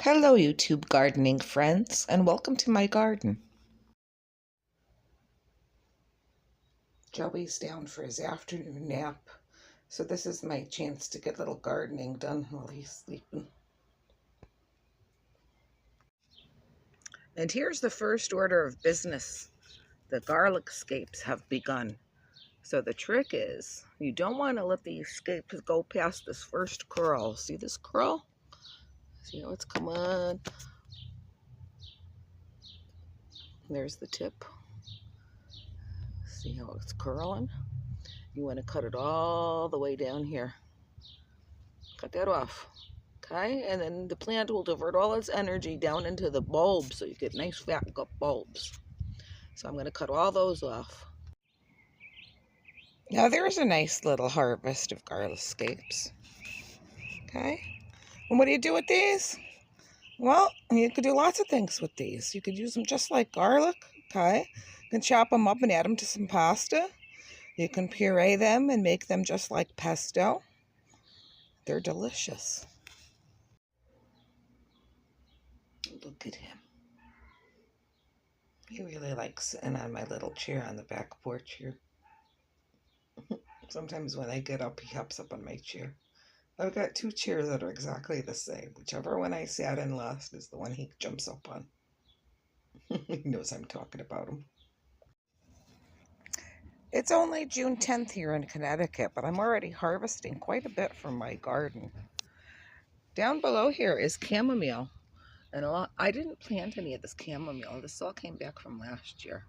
Hello, YouTube gardening friends, and welcome to my garden. Joey's down for his afternoon nap, so this is my chance to get a little gardening done while he's sleeping. And here's the first order of business. The garlic scapes have begun. So the trick is, you don't want to let the scapes go past this first curl. See this curl? See how it's coming? There's the tip. See how it's curling? You want to cut it all the way down here. Cut that off. Okay, and then the plant will divert all its energy down into the bulbs so you get nice fat bulbs. So I'm going to cut all those off. Now there's a nice little harvest of garlic scapes. Okay, and what do you do with these? Well, you could do lots of things with these. You could use them just like garlic. Okay, you can chop them up and add them to some pasta. You can puree them and make them just like pesto. They're delicious. Look at him. He really likes sitting on my little chair on the back porch here. Sometimes when I get up, he hops up on my chair. I've got two chairs that are exactly the same. Whichever one I sat in last is the one he jumps up on. He knows I'm talking about him. It's only June 10th here in Connecticut, but I'm already harvesting quite a bit from my garden. Down below here is chamomile. And I didn't plant any of this chamomile. This all came back from last year.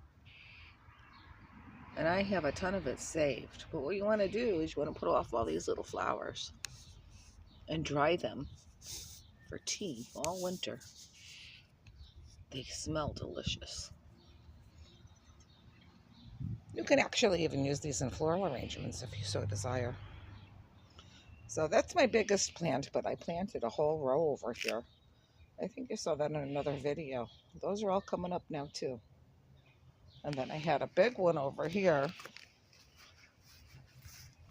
And I have a ton of it saved. But what you want to do is you want to put off all these little flowers and dry them for tea all winter. They smell delicious. You can actually even use these in floral arrangements if you so desire. So that's my biggest plant, but I planted a whole row over here. I think you saw that in another video. Those are all coming up now too. And then I had a big one over here.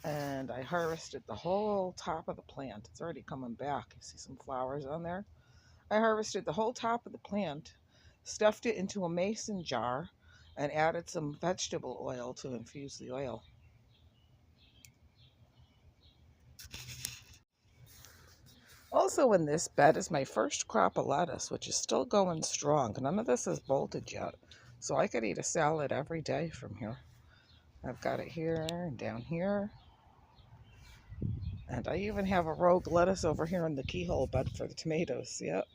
And I harvested the whole top of the plant. It's already coming back. You see some flowers on there? I harvested the whole top of the plant, stuffed it into a mason jar, and added some vegetable oil to infuse the oil. Also in this bed is my first crop of lettuce, which is still going strong. None of this is bolted yet, so I could eat a salad every day from here. I've got it here and down here. And I even have a rogue lettuce over here in the keyhole bed for the tomatoes. Yep.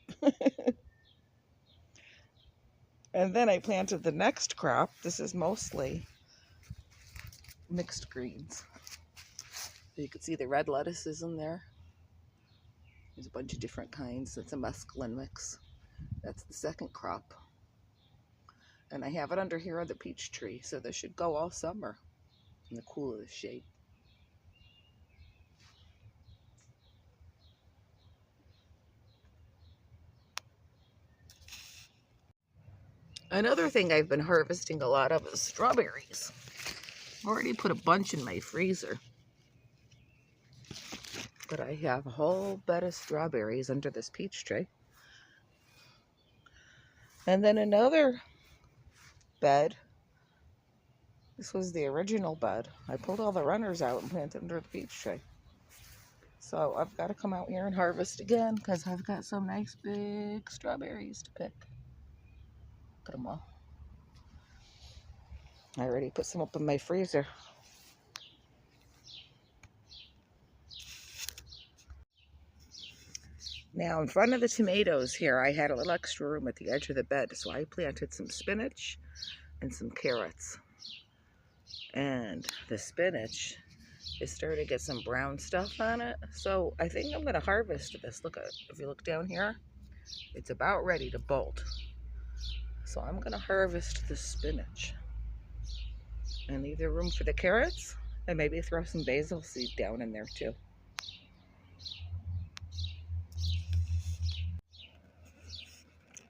And then I planted the next crop. This is mostly mixed greens. You can see the red lettuces in there. There's a bunch of different kinds. That's a mesclun mix. That's the second crop. And I have it under here on the peach tree, so this should go all summer in the cool of the shade. Another thing I've been harvesting a lot of is strawberries. I've already put a bunch in my freezer. But I have a whole bed of strawberries under this peach tree. And then another bed. This was the original bed. I pulled all the runners out and planted under the peach tree. So I've got to come out here and harvest again because I've got some nice big strawberries to pick. Look at them all. I already put some up in my freezer. Now in front of the tomatoes here, I had a little extra room at the edge of the bed, so I planted some spinach and some carrots. And the spinach is starting to get some brown stuff on it, so I think I'm going to harvest this. Look at it. If you look down here, it's about ready to bolt. So I'm going to harvest the spinach and leave the room for the carrots, and maybe throw some basil seed down in there too.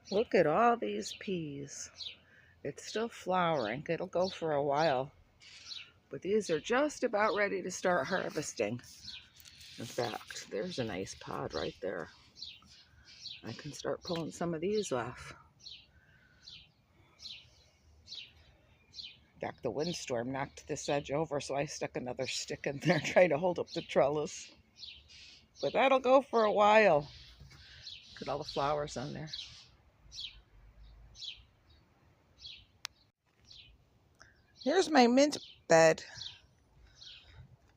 Look at all these peas. It's still flowering. It'll go for a while. But these are just about ready to start harvesting. In fact, there's a nice pod right there. I can start pulling some of these off. In fact, the windstorm knocked this edge over, so I stuck another stick in there trying to hold up the trellis. But that'll go for a while. Look at all the flowers on there. Here's my mint bed.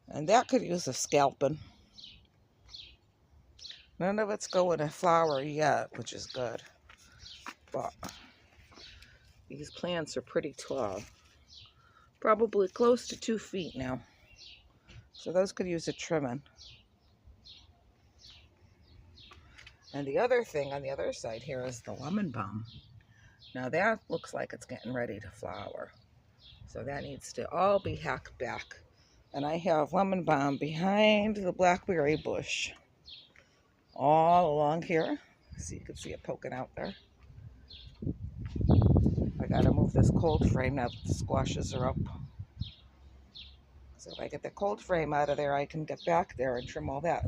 And that could use a scalping. None of it's going to flower yet, which is good. But these plants are pretty tall. Probably close to 2 feet now. So those could use a trimming. And the other thing on the other side here is the lemon balm. Now that looks like it's getting ready to flower. So that needs to all be hacked back. And I have lemon balm behind the blackberry bush. All along here. So you can see it poking out there. I gotta move this cold frame now that the squashes are up. So if I get the cold frame out of there, I can get back there and trim all that.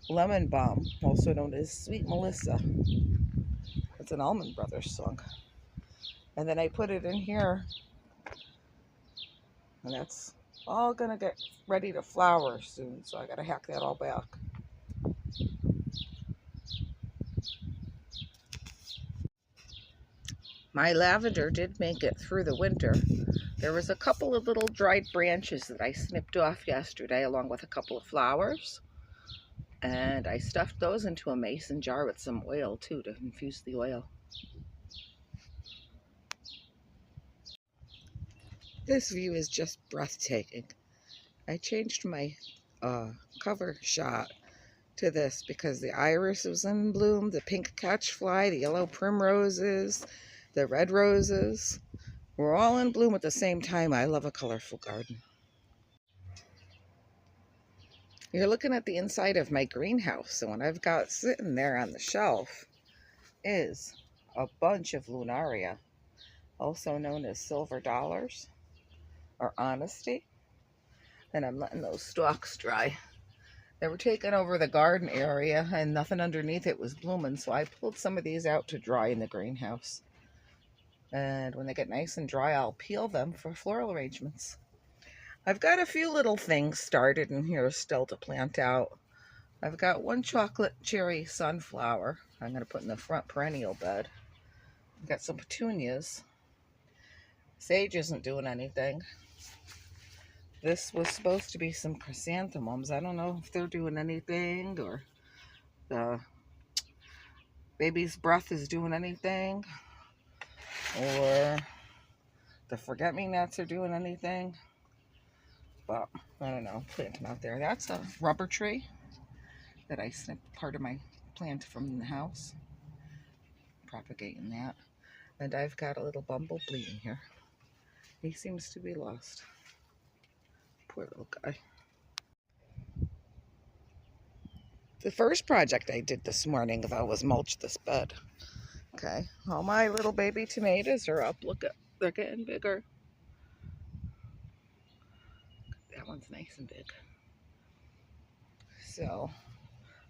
Lemon balm, also known as Sweet Melissa. It's an Allman Brothers song. And then I put it in here. And that's all gonna get ready to flower soon. So I gotta hack that all back. My lavender did make it through the winter. There was a couple of little dried branches that I snipped off yesterday along with a couple of flowers. And I stuffed those into a mason jar with some oil too to infuse the oil. This view is just breathtaking. I changed my cover shot to this because the iris was in bloom, the pink catchfly, the yellow primroses, the red roses were all in bloom at the same time. I love a colorful garden. You're looking at the inside of my greenhouse, and what I've got sitting there on the shelf is a bunch of lunaria, also known as silver dollars or honesty. And I'm letting those stalks dry. They were taking over the garden area and nothing underneath it was blooming, so I pulled some of these out to dry in the greenhouse. And when they get nice and dry, I'll peel them for floral arrangements. I've got a few little things started in here still to plant out. I've got one chocolate cherry sunflower I'm going to put in the front perennial bed. I've got some petunias. Sage isn't doing anything. This was supposed to be some chrysanthemums. I don't know if they're doing anything or the baby's breath is doing anything or the forget-me-nots are doing anything. But I don't know, plant them out there. That's a rubber tree that I snipped part of my plant from the house. Propagating that. And I've got a little bumblebee in here. He seems to be lost. Poor little guy. The first project I did this morning, though, was mulch this bed. Okay, all my little baby tomatoes are up. Look at, they're getting bigger. That one's nice and big. So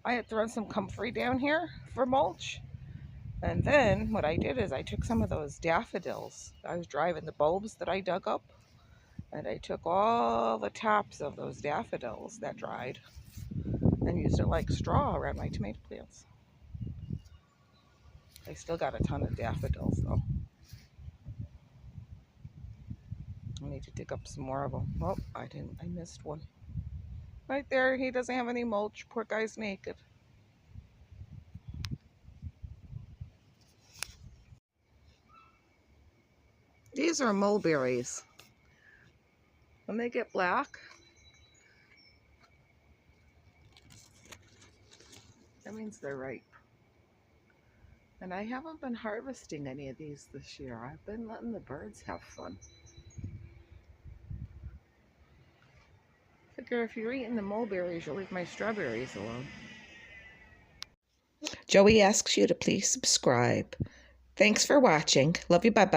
I had thrown some comfrey down here for mulch. And then what I did is I took some of those daffodils. I was driving the bulbs that I dug up. And I took all the tops of those daffodils that dried and used it like straw around my tomato plants. I still got a ton of daffodils though. I need to dig up some more of them. Oh, I missed one. Right there, he doesn't have any mulch. Poor guy's naked. These are mulberries. When they get black, that means they're ripe. And I haven't been harvesting any of these this year. I've been letting the birds have fun. Figure if you're eating the mulberries, you'll leave my strawberries alone. Joey asks you to please subscribe. Thanks for watching. Love you. Bye-bye.